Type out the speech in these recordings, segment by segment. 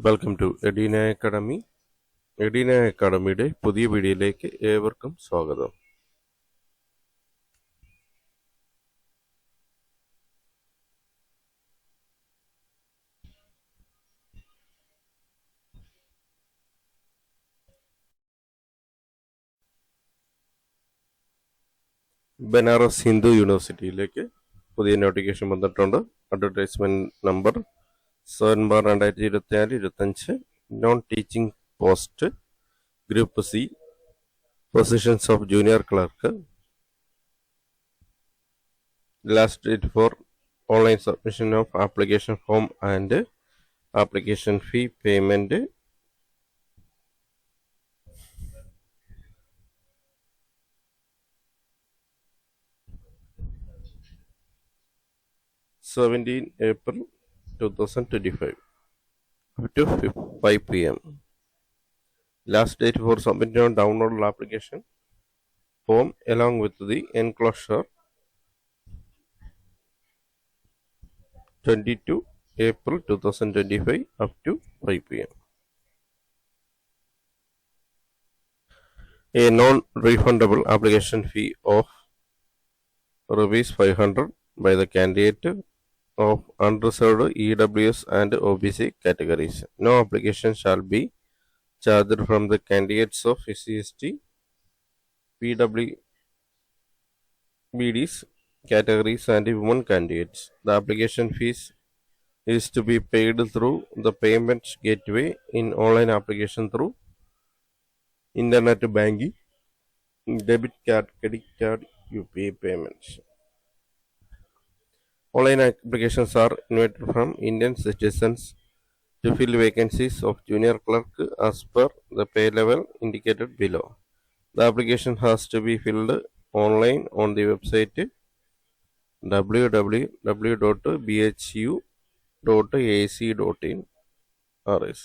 Welcome to Edina academy. Edina അക്കാഡമിയുടെ പുതിയ വീഡിയോയിലേക്ക് ഏവർക്കും സ്വാഗതം. ബനാറസ് ഹിന്ദു യൂണിവേഴ്സിറ്റിയിലേക്ക് പുതിയ നോട്ടിഫിക്കേഷൻ വന്നിട്ടുണ്ട്. Advertisement number 7/2024-25 non teaching post group C, positions of junior clerk. Last date for online submission of application form and application fee payment 17 April 2025 up to 5 p.m. Last date for submitting on downloadable application form along with the enclosure 22 April 2025 up to 5 p.m. A non-refundable application fee of ₹500 by the candidate of unreserved EWS and OBC categories. No application shall be charged from the candidates of SC/ST, PWBDs categories and women candidates. The application fees is to be paid through the payment gateway in online application through internet banking, debit card, credit card, UPI payments. Online applications are invited from Indian citizens to fill vacancies of junior clerk as per the pay level indicated below. The application has to be filled online on the website www.bhu.ac.in RAC.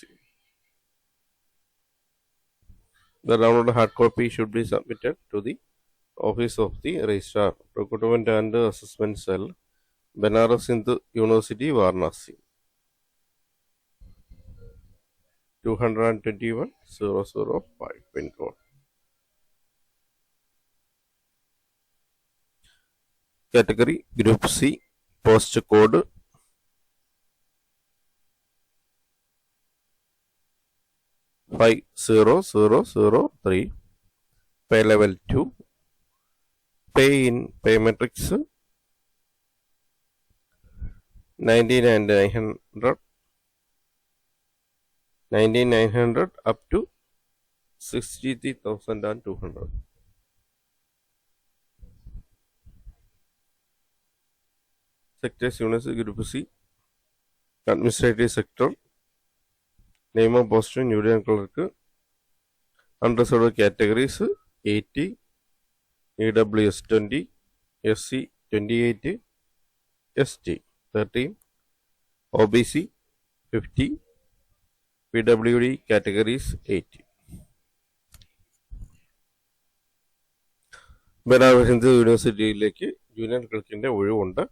The downloaded hard copy should be submitted to the Office of the Registrar, Recruitment and Assessment Cell, Banaras Hindu University, Varanasi, 221-005 pin code. Category Group C, post code 50003, pay level 2, pay in pay matrix 19,900 up to 63,200. Sectors University Group C, Administrative Sector, name of post junior clerk, unreserved categories 80, EWS 20, SC 28, ST 13, OBC 50, PWD categories 80. Banaras Hindu യൂണിവേഴ്സിറ്റിയിലേക്ക് junior ക്ലർക്കിൻ്റെ ഒഴിവുണ്ട്.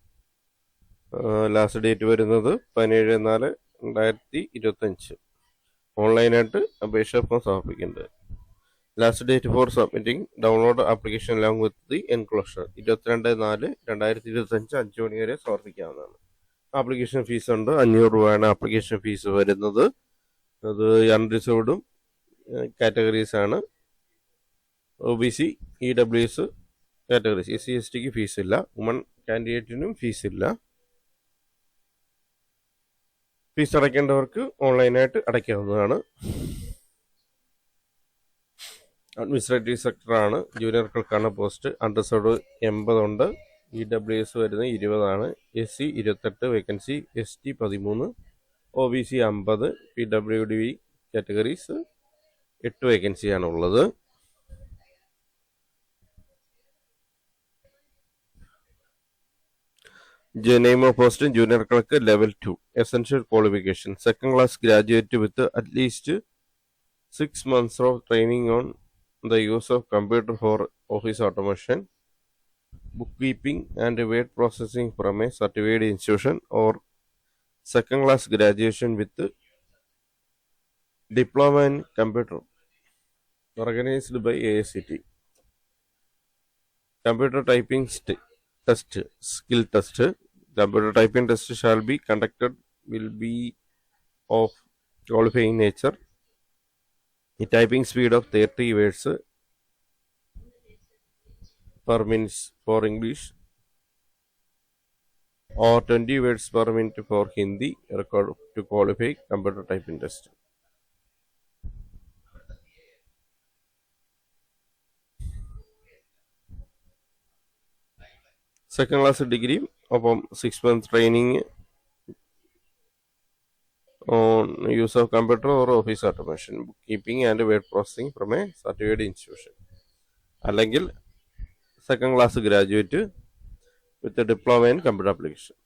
Last date വരുന്നത് 17/4/2025. ഓൺലൈനായിട്ട് അപേക്ഷ form സമർപ്പിക്കേണ്ടത്. Last date for submitting download application along with the enclosure 22/4/2025 5 മണി വരെ സമർപ്പിക്കാവുന്നതാണ്. ആപ്ലിക്കേഷൻ ഫീസ് ഉണ്ട്. 500 രൂപയാണ് ആപ്ലിക്കേഷൻ ഫീസ് വരുന്നത്. അത് അൺറിസർവ്ഡും കാറ്റഗറീസാണ്. OBC, EWS കാറ്റഗറീസ്. SC/STക്ക് ഫീസ് ഇല്ല. വുമൺ കാൻഡിഡേറ്റിനും ഫീസ് ഇല്ല. ഫീസ് അടയ്ക്കേണ്ടവർക്ക് ഓൺലൈനായിട്ട് അടയ്ക്കാവുന്നതാണ്. അഡ്മിനിസ്ട്രേറ്റീവ് സെക്ടറാണ്. ജൂനിയർ ക്ലർക്കാണ് പോസ്റ്റ്. അൺറിസർവ്ഡ് 80 ഉണ്ട്. EWS വരുന്നത് 20 SC 28 vacancy, ST 13, OBC 50, PWD categories 8 വേക്കൻസിയാണ് ഉള്ളത്. Name of post junior clerk level 2. Essential qualification: second class graduate with at least 6 months of training on the use of computer for office automation, bookkeeping and word processing from a certified institution, or second class graduation with Diploma in Computer, organized by AICT. Computer typing test, skill test. Computer typing test shall be conducted, will be of qualifying nature. A typing speed of 30 words per minute for English or 20 words per minute for Hindi record to qualify computer typing test. Second class degree upon 6 months training on use of computer or office automation, bookkeeping and word processing from a certified institution. അല്ലെങ്കിൽ second class graduate with a diploma in computer application.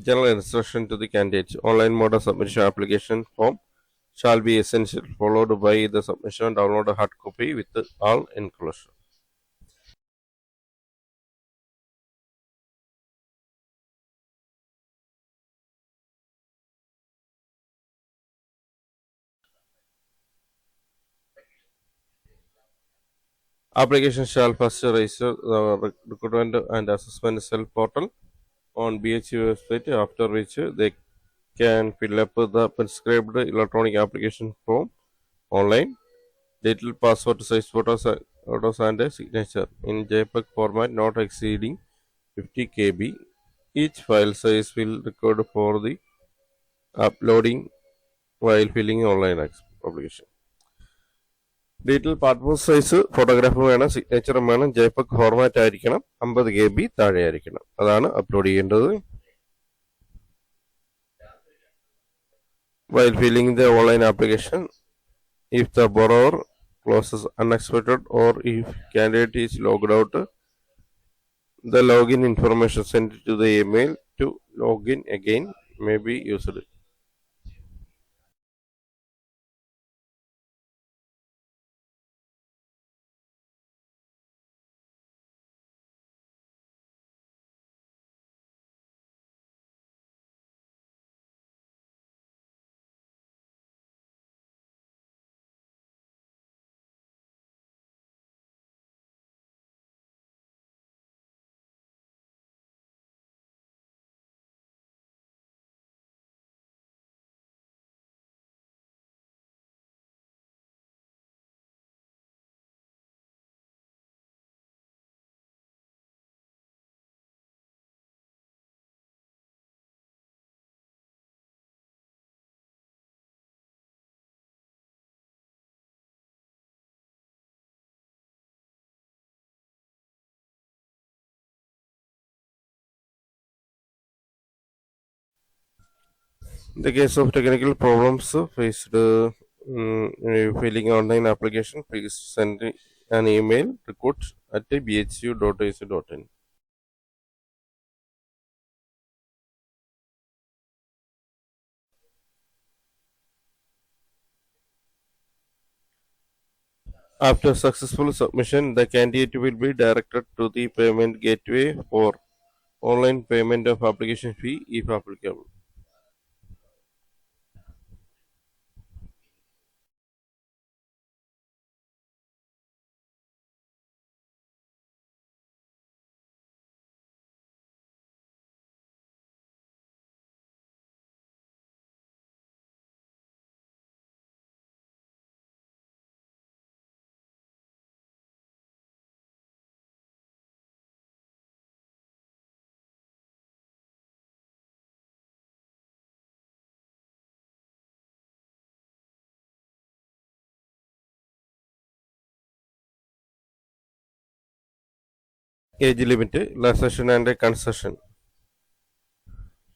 General instruction to the candidate. Online mode of submission application form shall be essential, followed by the submission. Download a hard copy with all enclosure. Application shall first register the recruitment and assessment self portal on BHU website, after which they can fill up the prescribed electronic application form online. Detailed passport size photos and a signature in JPEG format not exceeding 50 KB. Each file size will record for the uploading while filling online application. Detail passport size photograph വേണം, സിഗ്നേച്ചറും വേണം, JPEG format ആയിരിക്കണം, 50 KB താഴെ ആയിരിക്കണം. അതാണ് upload ചെയ്യേണ്ടത്. While filling the online application, if the borrower closes unexpected or if candidate is logged out, the login information sent to the email to login again may be used. In the case of technical problems faced filling online application, please send an email recruit@bhu.ac.in. After successful submission, the candidate will be directed to the payment gateway for online payment of application fee if applicable. Age limit, relaxation and concession.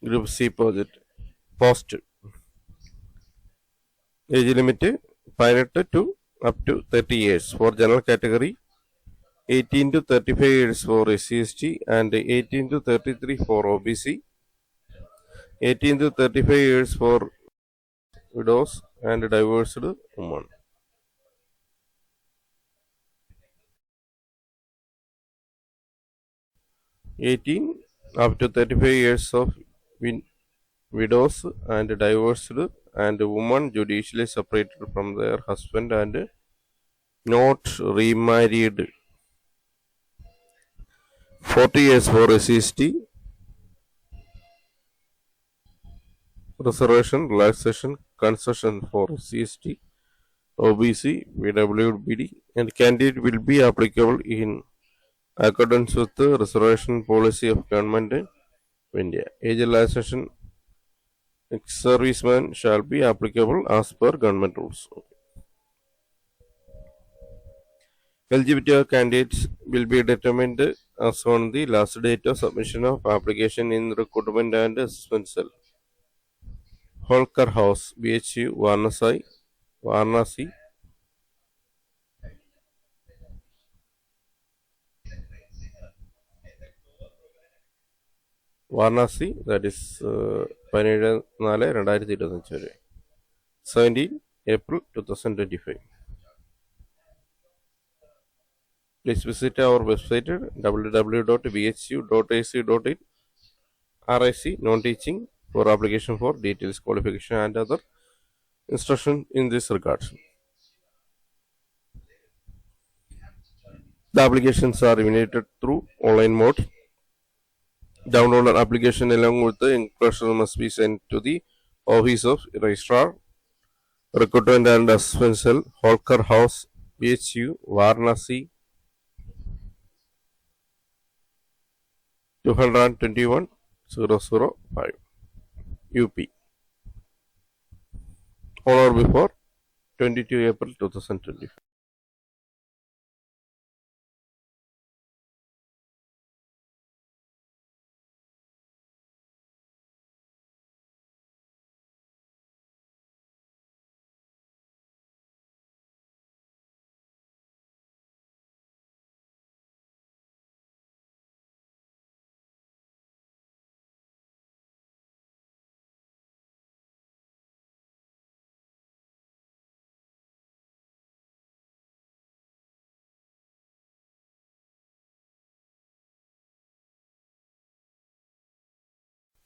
Group C project. Post. Age limit 18 to up to 30 years for general category, 18 to 35 years for SC/ST, and 18 to 33 for OBC, 18 to 35 years for widows and divorced women. 18 up to 35 years of widows and divorced and women judicially separated from their husband and not remarried. 40 years for SC/ST, reservation, relaxation, concession for SC/ST, OBC, PWBD, and candidate will be applicable in accordance with the reservation policy of Government of India. Age relaxation ex-servicemen shall be applicable as per government rules. Eligibility of candidates will be determined as on the last date of submission of application in recruitment and assessment cell, Holkar House, BHU, Varanasi. Varanasi, that is 17/4/2025 വരെ, 17 April 2025. Please visit our website www.bhu.ac.in RIC non-teaching for application for details, qualification and other instruction in this regard. The applications are eliminated through online mode. Downloaded application along with the enclosure must be sent to the Office of Registrar, Recruitment and Assessment Cell, Holkar House, BHU, Varanasi, 221-005, UP, on or before 22 April 2025.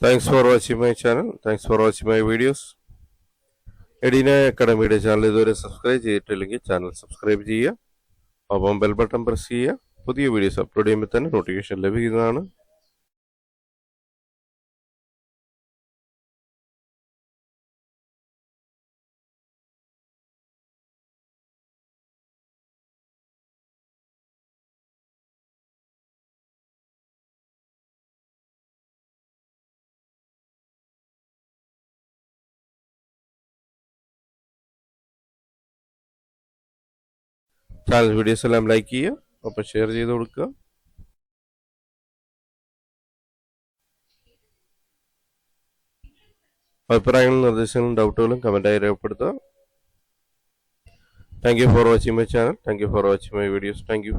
Thanks for watching my channel. Thanks for watching my videos. Edina അക്കാഡമിയുടെ channel ഇതുവരെ subscribe ചെയ്തിട്ടില്ലെങ്കിൽ channel subscribe ചെയ്യുക, ഒപ്പം bell button press ചെയ്യുക. പുതിയ videos upload ചെയ്യുമ്പോൾ തന്നെ notification ലഭിക്കുന്നതാണ്. ചാനൽ വീഡിയോസ് എല്ലാം ലൈക്ക് ചെയ്യുക, ഒപ്പം ഷെയർ ചെയ്ത് കൊടുക്കുക. അഭിപ്രായങ്ങളും നിർദ്ദേശങ്ങളും ഡൗട്ടുകളും കമൻറ്റായി രേഖപ്പെടുത്തുക. Thank you for watching my channel. Thank you for watching my videos. Thank you.